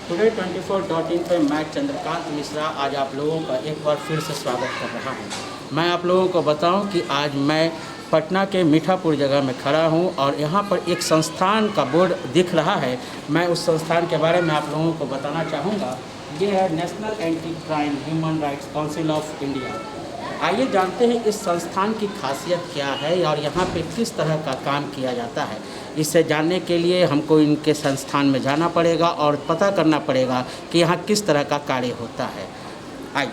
Today 24.in पे मैं चंद्रकांत मिश्रा आज आप लोगों का एक बार फिर से स्वागत कर रहा हूं। मैं आप लोगों को बताऊं कि आज मैं पटना के मीठापुर जगह में खड़ा हूं और यहां पर एक संस्थान का बोर्ड दिख रहा है। मैं उस संस्थान के बारे में आप लोगों को बताना चाहूँगा। ये है national anti crime human rights council of India. आइए जानते हैं इस संस्थान की खासियत क्या है और यहाँ पे किस तरह का काम किया जाता है। इसे जानने के लिए हमको इनके संस्थान में जाना पड़ेगा और पता करना पड़ेगा कि यहाँ किस तरह का कार्य होता है। आइए।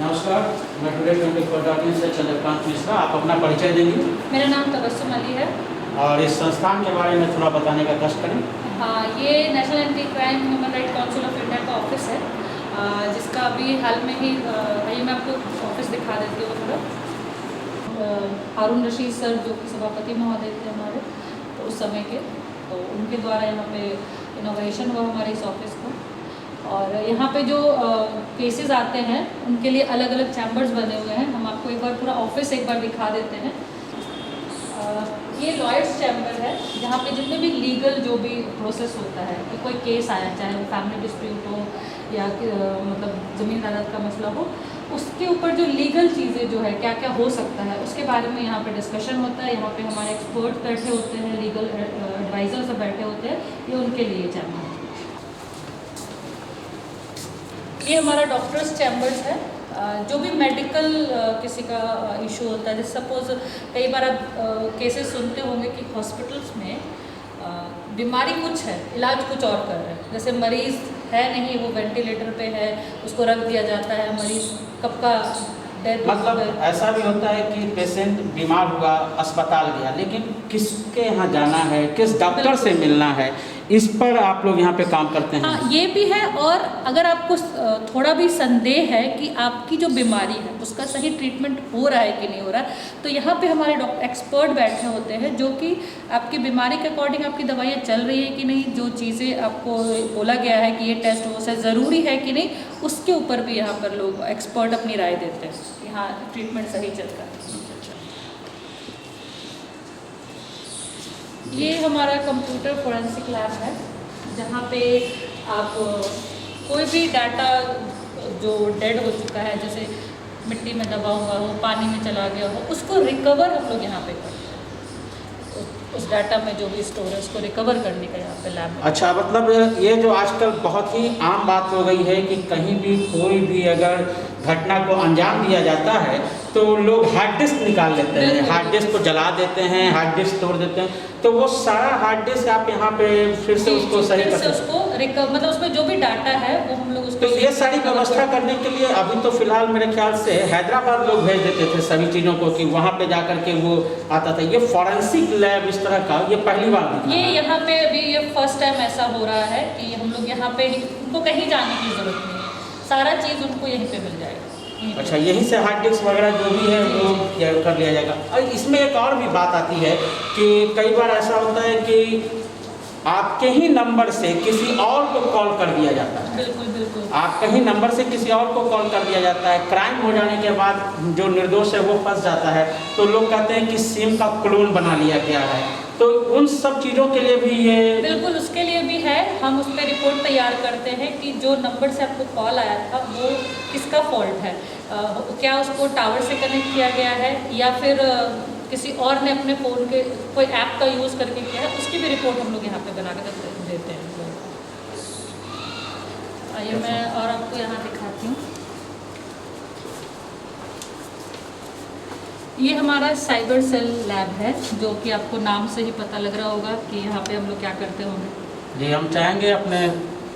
नमस्कार, मैं टुडे 24.in से चंद्रकांत मिश्रा। आप अपना परिचय देंगे? मेरा नाम तबस्सुम अली है और इस संस्थान के बारे में थोड़ा बताने का कष्ट करें। हाँ, ये national anti crime human right council of India का ऑफिस है, जिसका अभी हाल में ही आइए मैं आपको ऑफिस दिखा देती हूँ थोड़ा। हारून रशीद सर जो कि सभापति महोदय थे हमारे तो उस समय के, तो उनके द्वारा यहाँ पे इनोवेशन हुआ हमारे इस ऑफिस का। और यहाँ पे जो केसेस आते हैं उनके लिए अलग अलग चैम्बर्स बने हुए हैं। हम आपको एक बार पूरा ऑफिस एक बार दिखा देते हैं। ये लॉयर्स चैम्बर है, जहाँ पे जितने भी लीगल जो भी प्रोसेस होता है कि कोई केस आया, चाहे वो फैमिली डिस्प्यूट हो या मतलब ज़मीन जायदाद का मसला हो, उसके ऊपर जो लीगल चीज़ें जो है क्या क्या हो सकता है उसके बारे में यहाँ पे डिस्कशन होता है। यहाँ पे हमारे एक्सपर्ट बैठे होते हैं, लीगल एडवाइज़र सब बैठे होते हैं, ये उनके लिए चैम्बर है। ये हमारा डॉक्टर्स चैम्बर्स है। जो भी मेडिकल किसी का इशू होता है, जैसे सपोज़ कई बार आप केसेस सुनते होंगे कि हॉस्पिटल्स में बीमारी कुछ है, इलाज कुछ और कर रहे हैं। जैसे मरीज़ है नहीं, वो वेंटिलेटर पे है, उसको रख दिया जाता है, मरीज़ कब का डेथ। मतलब ऐसा भी होता है कि पेशेंट बीमार हुआ, अस्पताल गया, लेकिन किसके यहाँ जाना है, किस डॉक्टर से मिलना है, इस पर आप लोग यहाँ पे काम करते हैं। हाँ, ये भी है। और अगर आपको थोड़ा भी संदेह है कि आपकी जो बीमारी है उसका सही ट्रीटमेंट हो रहा है कि नहीं हो रहा है, तो यहाँ पे हमारे डॉक्टर एक्सपर्ट बैठे होते हैं जो कि आपकी बीमारी के अकॉर्डिंग आपकी दवाइयाँ चल रही है कि नहीं, जो चीज़ें आपको बोला गया है कि ये टेस्ट वो से ज़रूरी है कि नहीं, उसके ऊपर भी यहाँ पर लोग एक्सपर्ट अपनी राय देते हैं कि हाँ ट्रीटमेंट सही चल रहा है। ये हमारा कंप्यूटर फोरेंसिक लैब है, जहाँ पे आप कोई भी डाटा जो डेड हो चुका है, जैसे मिट्टी में दबा हुआ हो, पानी में चला गया हो, उसको रिकवर हम लोग यहाँ पे करते हैं। उस डाटा में जो भी स्टोर है उसको रिकवर करने का यहाँ पे लैब है। अच्छा, मतलब ये जो आजकल बहुत ही आम बात हो गई है कि कहीं भी कोई भी अगर घटना को अंजाम दिया जाता है तो लोग हार्ड डिस्क निकाल लेते हैं, हार्ड डिस्क को जला देते हैं, हार्ड डिस्क तोड़ देते हैं, तो वो सारा हार्ड डिस्क आप यहाँ पे फिर से उसको सही कर सकते हैं, उसको रिकवर, मतलब उसमें जो भी डाटा है वो हम लोग उसको। तो ये सारी व्यवस्था करने के लिए अभी तो फिलहाल मेरे ख्याल से हैदराबाद लोग भेज देते थे सभी चीज़ों को कि वहाँ पे जा कर के वो आता था। ये फॉरेंसिक लैब इस तरह का ये पहली बार दिखा ये यहाँ पे अभी ये फर्स्ट टाइम ऐसा हो रहा है कि हम लोग यहाँ पे उनको कहीं जाने की ज़रूरत नहीं है, सारा चीज़ उनको यहीं पे मिल जाएगा। अच्छा, यहीं से हार्ड डिस्क वगैरह जो भी है वो कर लिया जाएगा। और इसमें एक और भी बात आती है कि कई बार ऐसा होता है कि आपके ही नंबर से किसी और को कॉल कर दिया जाता है। बिल्कुल बिल्कुल, आपके ही नंबर से किसी और को कॉल कर दिया जाता है। क्राइम हो जाने के बाद जो निर्दोष है वो फंस जाता है, तो लोग कहते हैं कि सिम का क्लोन बना लिया गया है। तो उन सब चीज़ों के लिए भी ये बिल्कुल उसके लिए भी है। हम उस पर रिपोर्ट तैयार करते हैं कि जो नंबर से आपको कॉल आया था वो किसका फॉल्ट है, क्या उसको टावर से कनेक्ट किया गया है या फिर किसी और ने अपने फ़ोन के कोई ऐप का यूज़ करके किया है, उसकी भी रिपोर्ट हम लोग यहाँ पे बना कर देते हैं। आइए मैं और आपको यहाँ दिखाती हूँ। ये हमारा साइबर सेल लैब है, जो कि आपको नाम से ही पता लग रहा होगा कि यहाँ पे हम लोग क्या करते होंगे। जी, हम चाहेंगे अपने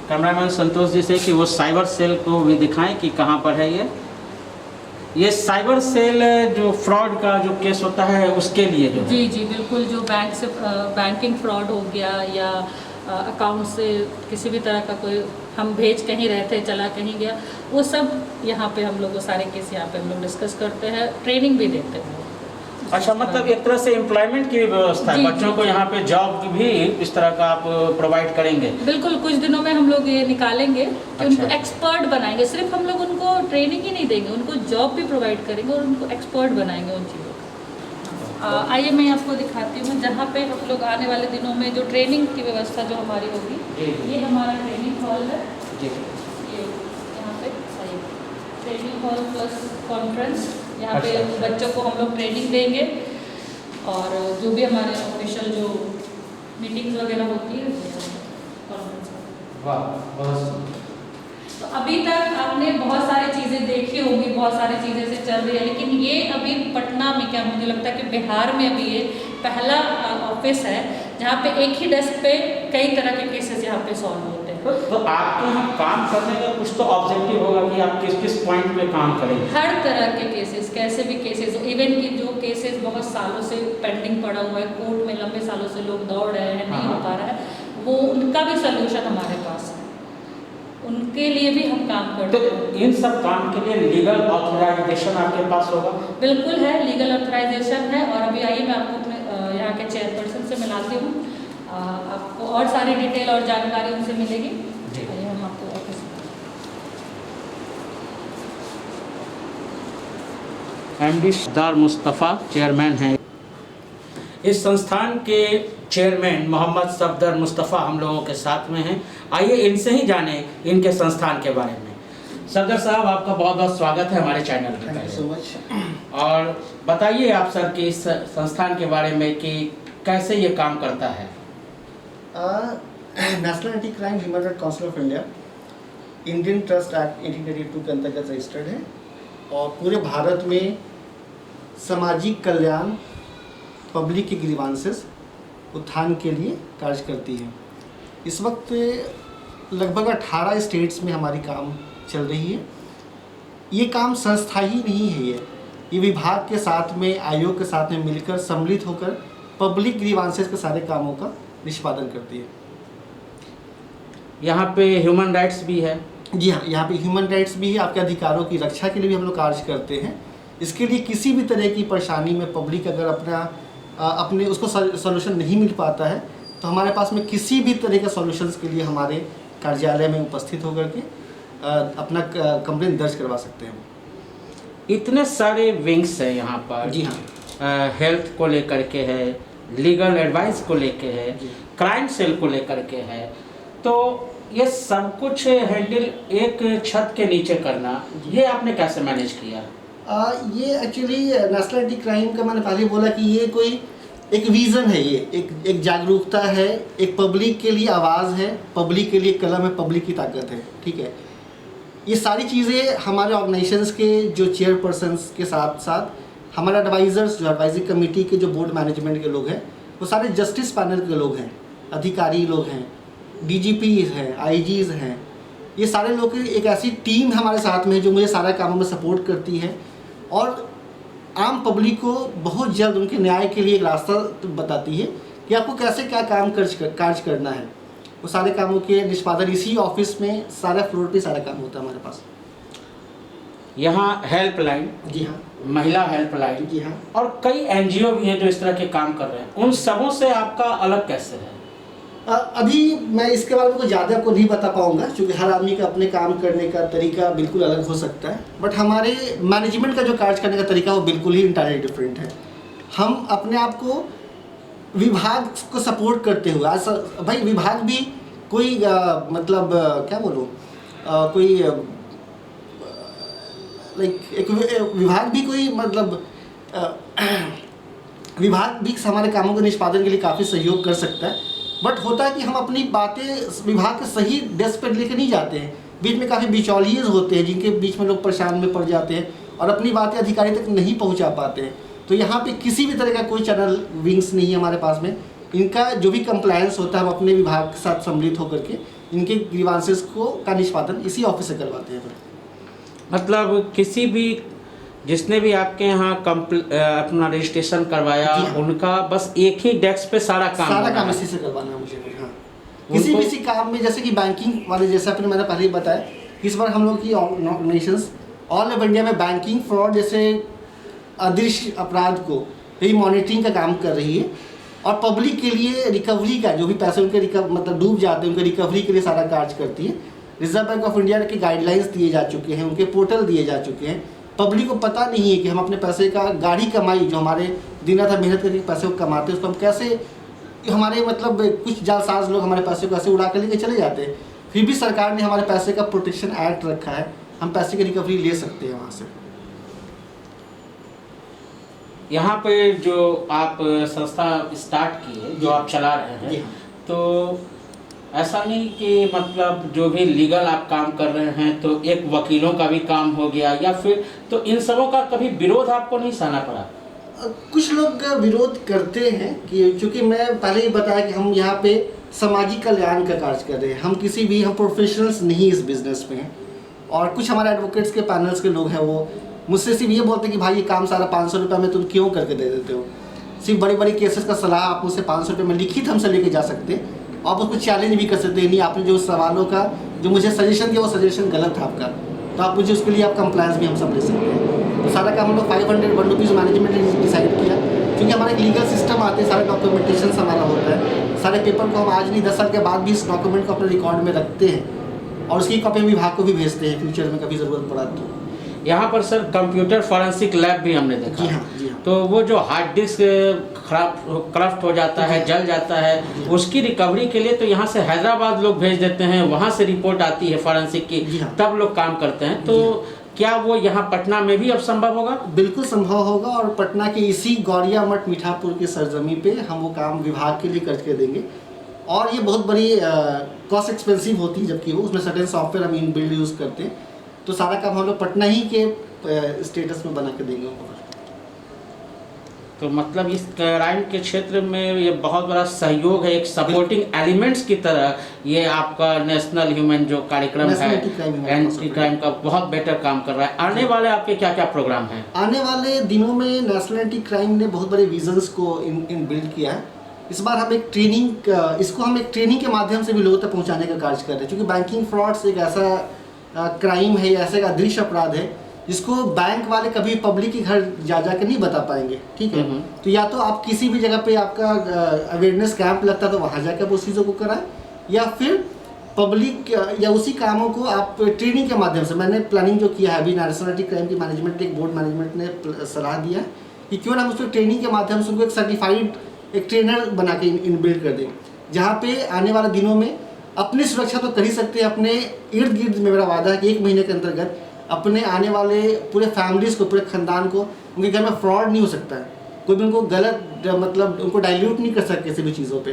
कैमरामैन संतोष जी से कि वो साइबर सेल को भी दिखाएं कि कहाँ पर है ये साइबर सेल जो फ्रॉड का जो केस होता है उसके लिए जो जी जी बिल्कुल, जो बैंक से बैंकिंग फ्रॉड हो गया या अकाउंट से किसी भी तरह का कोई हम भेज कहीं रहे थे चला कहीं गया, वो सब यहाँ पे हम लोग वो सारे केस यहाँ पे हम लोग डिस्कस करते हैं, ट्रेनिंग भी देते हैं। अच्छा, मतलब एक तरह से एम्प्लॉयमेंट की भी व्यवस्था है, जी, बच्चों जी, को जी। यहाँ पे जॉब भी इस तरह का आप प्रोवाइड करेंगे? बिल्कुल, कुछ दिनों में हम लोग ये निकालेंगे कि अच्छा। उनको एक्सपर्ट बनाएंगे। सिर्फ हम लोग उनको ट्रेनिंग ही नहीं देंगे, उनको जॉब भी प्रोवाइड करेंगे और उनको एक्सपर्ट बनाएंगे उन चीज़ों का। आइए मैं आपको दिखाती हूँ जहाँ पे हम लोग आने वाले दिनों में जो ट्रेनिंग की व्यवस्था जो हमारी होगी, जी। ये हमारा ट्रेनिंग हॉल है। जी। ये यहाँ पे आइए, ट्रेनिंग हॉल प्लस कॉन्फ्रेंस, यहाँ पे अच्छा। बच्चों को हम लोग ट्रेनिंग देंगे और जो भी हमारे ऑफिशियल जो मीटिंग्स वगैरह होती है कॉन्फ्रेंस। वाह, बहुत सुंदर। तो अभी तक आपने बहुत सारी चीज़ें देखी होंगी, बहुत सारी चीज़ें से चल रही है, लेकिन ये अभी पटना में, क्या मुझे लगता है कि बिहार में अभी ये पहला ऑफिस है जहाँ पे एक ही डेस्क पे कई तरह के केसेस यहाँ पे सॉल्व होते हैं। तो आपके यहाँ काम करने का कुछ तो ऑब्जेक्टिव होगा कि आप किस किस पॉइंट पे काम करेंगे? हर तरह के केसेस, कैसे भी केसेस, इवन कि जो केसेस बहुत सालों से पेंडिंग पड़ा हुआ है, कोर्ट में लंबे सालों से लोग दौड़ रहे हैं, नहीं हो पा रहा है, वो उनका भी सोल्यूशन हमारे पास है, उनके लिए भी हम काम करते हैं। तो इन सब काम के लिए लीगल ऑथराइजेशन आपके पास होगा? बिल्कुल है, लीगल ऑथराइजेशन है। और अभी आइए मैं आपको अपने यहाँ के चेयरपर्सन से मिलाती हूँ, आपको और सारी डिटेल और जानकारी उनसे मिलेगी। आइए हम आपको ऑफिस MD सरदार मुस्तफ़ा चेयरमैन हैं। इस संस्थान के चेयरमैन मोहम्मद सफदर मुस्तफ़ा हम लोगों के साथ में हैं। आइए इनसे ही जाने इनके संस्थान के बारे में। सफदर साहब, आपका बहुत बहुत स्वागत है हमारे चैनल में। Thank you so much. और बताइए आप सर कि इस संस्थान के बारे में कि कैसे ये काम करता है। National anti crime human right council of India Indian trust act 1882 के अंतर्गत रजिस्टर्ड है और पूरे भारत में सामाजिक कल्याण, पब्लिक की ग्रीवांसेस उत्थान के लिए कार्य करती है। इस वक्त लगभग 18 स्टेट्स में हमारी काम चल रही है। ये काम संस्थाई नहीं है, ये विभाग के साथ में, आयोग के साथ में मिलकर सम्मिलित होकर पब्लिक ग्रीवांसेस के सारे कामों का निष्पादन करती है। यहाँ पे ह्यूमन राइट्स भी है? जी हाँ, यहाँ पे ह्यूमन राइट्स भी है, आपके अधिकारों की रक्षा के लिए भी हम लोग कार्य करते हैं। इसके लिए किसी भी तरह की परेशानी में पब्लिक अगर अपने उसको सॉल्यूशन नहीं मिल पाता है तो हमारे पास में किसी भी तरह के सॉल्यूशंस के लिए हमारे कार्यालय में उपस्थित होकर के अपना कंप्लेंट दर्ज करवा सकते हैं। इतने सारे विंग्स हैं यहाँ पर। जी हाँ। हेल्थ को लेकर के है, लीगल एडवाइस को लेके है, क्राइम सेल को लेकर के है, तो ये सब कुछ हैंडल एक छत के नीचे करना, ये आपने कैसे मैनेज किया? ये एक्चुअली नेशनल एंटी क्राइम का मैंने पहले बोला कि ये कोई एक विज़न है, ये एक जागरूकता है, एक पब्लिक के लिए आवाज़ है, पब्लिक के लिए कलम है, पब्लिक की ताकत है। ठीक है, ये सारी चीज़ें हमारे ऑर्गेनाइजेशंस के जो चेयरपर्सन्स के साथ साथ हमारे एडवाइज़र्स, जो एडवाइजरी कमेटी के जो बोर्ड मैनेजमेंट के लोग हैं, वो सारे जस्टिस पैनल के लोग हैं, अधिकारी लोग हैं, DGPs हैं, IGs हैं, ये सारे लोग की एक ऐसी टीम हमारे साथ में है जो मुझे सारा कामों में सपोर्ट करती है और आम पब्लिक को बहुत जल्द उनके न्याय के लिए एक रास्ता बताती है कि आपको कैसे क्या काम कार्य करना है। वो सारे कामों के निष्पादन इसी ऑफिस में, सारा फ्लोर पे सारा काम होता है हमारे पास। यहाँ हेल्पलाइन, जी हाँ, महिला हेल्पलाइन, जी हाँ, और कई NGO भी हैं जो इस तरह के काम कर रहे हैं, उन सबों से आपका अलग कैसे है? अभी मैं इसके बारे में कुछ ज़्यादा आपको नहीं बता पाऊँगा क्योंकि हर आदमी का अपने काम करने का तरीका बिल्कुल अलग हो सकता है, बट हमारे मैनेजमेंट का जो कार्य करने का तरीका वो बिल्कुल ही इंटायरली डिफरेंट है। हम अपने आप को विभाग को सपोर्ट करते हुए, आज भाई विभाग भी कोई मतलब क्या बोलूँ, कोई लाइक एक विभाग भी कोई मतलब विभाग भी हमारे कामों के निष्पादन के लिए काफ़ी सहयोग कर सकता है, बट होता है कि हम अपनी बातें विभाग के सही डेस्क पर लेकर नहीं जाते हैं। बीच में काफ़ी बिचौलिएज होते हैं जिनके बीच में लोग परेशान में पड़ जाते हैं और अपनी बातें अधिकारी तक नहीं पहुंचा पाते हैं। तो यहाँ पे किसी भी तरह का कोई चैनल विंग्स नहीं है हमारे पास में। इनका जो भी कंप्लायंस होता है हम अपने विभाग के साथ सम्मिलित होकर के इनके ग्रीवांसेस का निष्पादन इसी ऑफिस से करवाते हैं। मतलब किसी भी जिसने भी आपके यहाँ अपना रजिस्ट्रेशन करवाया, हाँ। उनका बस एक ही डेस्क पे सारा काम इसी से करवाना है मुझे। हाँ, किसी काम में, जैसे कि बैंकिंग वाले, जैसे आपने मैंने पहले ही बताया, इस बार हम लोग की ऑर्गेनाइजेशंस ऑल ओवर इंडिया में बैंकिंग फ्रॉड जैसे अदृश्य अपराध को यही मॉनिटरिंग का काम कर रही है और पब्लिक के लिए रिकवरी का जो भी पैसे उनके मतलब डूब जाते हैं उनके रिकवरी के लिए सारा कार्य करती है। रिजर्व बैंक ऑफ इंडिया के गाइडलाइंस दिए जा चुके हैं, उनके पोर्टल दिए जा चुके हैं। पब्लिक को पता नहीं है कि हम अपने पैसे का गाढ़ी कमाई जो हमारे दिन रात मेहनत करके पैसे को कमाते हैं उसको हम कैसे, हमारे मतलब कुछ जालसाज लोग हमारे पैसे को ऐसे उड़ा कर लेके चले जाते हैं। फिर भी सरकार ने हमारे पैसे का प्रोटेक्शन एक्ट रखा है, हम पैसे की रिकवरी ले सकते हैं वहाँ से। यहाँ पे जो आप संस्था स्टार्ट की है, जो आप चला रहे हैं, तो ऐसा नहीं कि मतलब जो भी लीगल आप काम कर रहे हैं तो एक वकीलों का भी काम हो गया या फिर, तो इन सबों का कभी विरोध आपको नहीं सहना पड़ा? कुछ लोग विरोध करते हैं कि चूँकि मैं पहले ही बताया कि हम यहाँ पे सामाजिक कल्याण का कार्य कर रहे हैं, हम प्रोफेशनल्स नहीं इस बिज़नेस में हैं। और कुछ हमारे एडवोकेट्स के पैनल्स के लोग हैं वो मुझसे सिर्फ ये बोलते हैं कि भाई ये काम सारा 500 रुपये में तुम क्यों करके दे देते हो। सिर्फ बड़ी बड़ी केसेस का सलाह आप मुझसे 500 रुपये में लिखित हमसे लेके जा सकते हैं, आप उसको चैलेंज भी कर सकते हैं। नहीं, आपने जो सवालों का जो मुझे सजेशन दिया वो सजेशन गलत था आपका, तो आप मुझे उसके लिए आप कंप्लायंस भी हम सब ले सकते हैं। तो सारा काम हम लोग 501 रुपीज़ मैनेजमेंट ने डिसाइड किया, क्योंकि हमारा एक लीगल सिस्टम आते हैं, सारे डॉक्यूमेंटेशन हमारा होता है, सारे पेपर को हम आज नहीं 10 साल के बाद भी इस डॉक्यूमेंट को अपने रिकॉर्ड में रखते हैं और उसकी कॉपी विभाग को भी भेजते हैं फ्यूचर में कभी ज़रूरत पड़ा तो। यहाँ पर सर कंप्यूटर फॉरेंसिक लैब भी हमने देखा। जी हाँ, जी हाँ। तो वो जो हार्ड डिस्क करप्ट हो जाता है, जल जाता है, उसकी रिकवरी के लिए तो यहाँ से हैदराबाद लोग भेज देते हैं, वहाँ से रिपोर्ट आती है फॉरेंसिक की, तब लोग काम करते हैं। तो क्या वो यहाँ पटना में भी अब संभव होगा? बिल्कुल संभव होगा, और पटना के इसी गौरिया मठ मीठापुर की सरजमी पे हम वो काम विभाग के लिए करके देंगे। और ये बहुत बड़ी कॉस्ट एक्सपेंसिव होती है, जबकि वो उसमें सर्टेन सॉफ्टवेयर हम इनबिल्ड यूज़ करते हैं, तो सारा काम हम लोग पटना ही के स्टेटस में बना के देंगे उनको। तो मतलब इस क्राइम के क्षेत्र में ये बहुत बड़ा सहयोग है, एक सपोर्टिंग एलिमेंट्स की तरह ये आपका नेशनल ह्यूमन जो कार्यक्रम है एंटी क्राइम का बहुत बेटर काम कर रहा है। आने वाले आपके क्या क्या प्रोग्राम हैं? आने वाले दिनों में नेशनल एंटी क्राइम ने बहुत बड़े विजन्स को इन बिल्ड किया है। इस बार हम एक ट्रेनिंग के माध्यम से भी लोगों तक पहुँचाने का कार्य कर रहे हैं, क्योंकि बैंकिंग फ्रॉड्स एक ऐसा क्राइम है, ऐसे का दृश्य अपराध है जिसको बैंक वाले कभी पब्लिक के घर जा कर नहीं बता पाएंगे। ठीक है, तो या तो आप किसी भी जगह पे आपका अवेयरनेस कैंप लगता है तो वहाँ जाकर उस चीज़ों को कराएं, या फिर पब्लिक या उसी कामों को आप ट्रेनिंग के माध्यम से। मैंने प्लानिंग जो किया है अभी, नेशनल एंटी क्राइम की मैनेजमेंट एक बोर्ड मैनेजमेंट ने सलाह दिया है कि क्यों ना हम उसको ट्रेनिंग के माध्यम से उनको एक सर्टिफाइड एक ट्रेनर बना के इनबिल्ड कर दें, जहाँ पे आने वाले दिनों में अपनी सुरक्षा तो कर ही सकते हैं, अपने इर्द गिर्द में मेरा वादा है कि 1 महीने के अंतर्गत अपने आने वाले पूरे फैमिलीज़ को, पूरे ख़ानदान को, उनके घर में फ्रॉड नहीं हो सकता है, कोई भी उनको गलत मतलब उनको डाइल्यूट नहीं कर सकते किसी भी चीज़ों पे।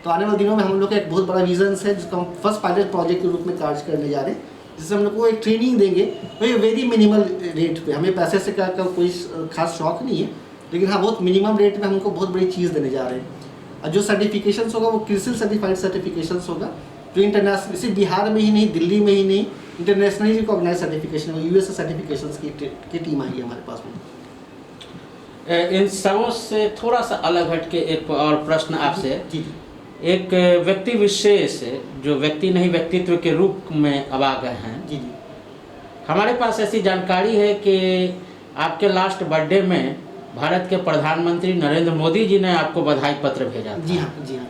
तो आने वाले दिनों में हम लोग का एक बहुत बड़ा विजन है जिसको हम फर्स्ट पायलट प्रोजेक्ट के रूप में कार्य करने जा रहे हैं, जिससे हम लोग को एक ट्रेनिंग देंगे वही वेरी मिनिमल रेट पे। हमें पैसे से का कोई खास शौक नहीं है, लेकिन हाँ बहुत मिनिमम रेट में हम उनको बहुत बड़ी चीज़ देने जा रहे हैं। और जो सर्टिफिकेशंस होगा वो क्रिसिल सर्टिफाइड सर्टिफिकेशंस होगा, जो इंटरनेशनल, सिर्फ बिहार में ही नहीं, दिल्ली में ही नहीं, internationally recognise certification, US certifications की टीम आई है हमारे पास में। इन सबों से थोड़ा सा अलग हट के एक और प्रश्न आपसे। जी। एक व्यक्ति विशेष जो व्यक्ति नहीं व्यक्तित्व के रूप में अब आ गए हैं। जी। हमारे पास ऐसी जानकारी है कि आपके लास्ट बर्थडे में भारत के प्रधानमंत्री नरेंद्र मोदी जी ने आपको बधाई पत्र भेजा था। जी हाँ, जी हाँ।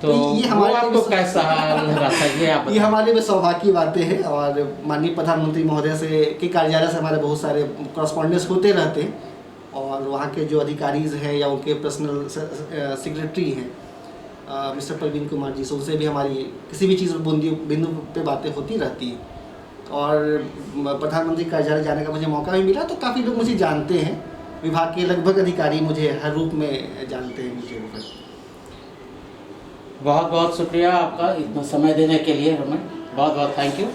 तो ये हमारे आपको कैसा लगा था ये हमारे लिए सौभाग्य की बातें हैं, और माननीय प्रधानमंत्री महोदय से के कार्यालय से हमारे बहुत सारे कॉरेस्पॉन्डेंस होते रहते हैं, और वहाँ के जो अधिकारीज हैं या उनके पर्सनल सेक्रेटरी हैं मिस्टर प्रवीण कुमार जी, से उनसे भी हमारी किसी भी चीज़ बिंदु पे बातें होती रहती हैं। और प्रधानमंत्री कार्यालय जाने का मुझे मौका भी मिला, तो काफ़ी लोग मुझे जानते हैं, विभाग के लगभग अधिकारी मुझे हर रूप में जानते हैं मुझे। बहुत बहुत शुक्रिया आपका इतना समय देने के लिए, हमें बहुत बहुत थैंक यू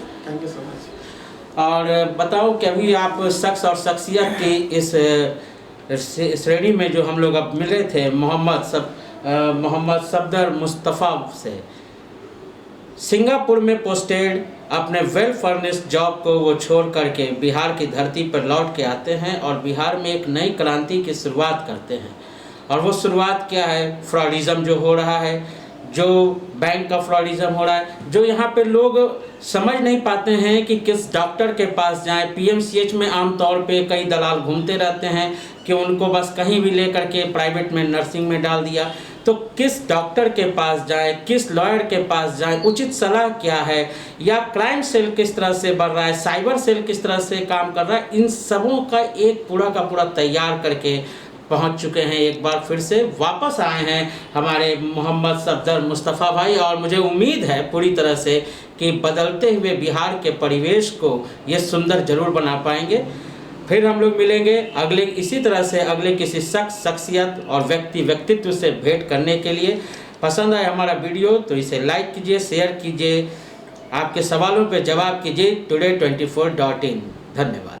सो मच। और बताओ कि अभी आप शख्स और शख्सियत की इस श्रेणी में जो हम लोग अब मिले थे मोहम्मद सफदर मुस्तफ़ा से, सिंगापुर में पोस्टेड अपने वेल फर्निश्ड जॉब को वो छोड़ करके बिहार की धरती पर लौट के आते हैं और बिहार में एक नई क्रांति की शुरुआत करते हैं। और वो शुरुआत क्या है? फ्रॉडिज़म जो हो रहा है, जो बैंक का फ्रॉडिज्म हो रहा है, जो यहाँ पे लोग समझ नहीं पाते हैं कि किस डॉक्टर के पास जाएं। पीएमसीएच में आमतौर पे कई दलाल घूमते रहते हैं कि उनको बस कहीं भी लेकर के प्राइवेट में नर्सिंग में डाल दिया। तो किस डॉक्टर के पास जाएं, किस लॉयर के पास जाएं, उचित सलाह क्या है, या क्राइम सेल किस तरह से बढ़ रहा है, साइबर सेल किस तरह से काम कर रहा है, इन सबों का एक पूरा का पूरा तैयार करके पहुंच चुके हैं। एक बार फिर से वापस आए हैं हमारे मोहम्मद सफदर मुस्तफ़ा भाई, और मुझे उम्मीद है पूरी तरह से कि बदलते हुए बिहार के परिवेश को ये सुंदर जरूर बना पाएंगे। फिर हम लोग मिलेंगे अगले इसी तरह से अगले किसी शख्सियत और व्यक्तित्व से भेंट करने के लिए। पसंद आए हमारा वीडियो तो इसे लाइक कीजिए, शेयर कीजिए, आपके सवालों पे जवाब कीजिए today24.in। धन्यवाद।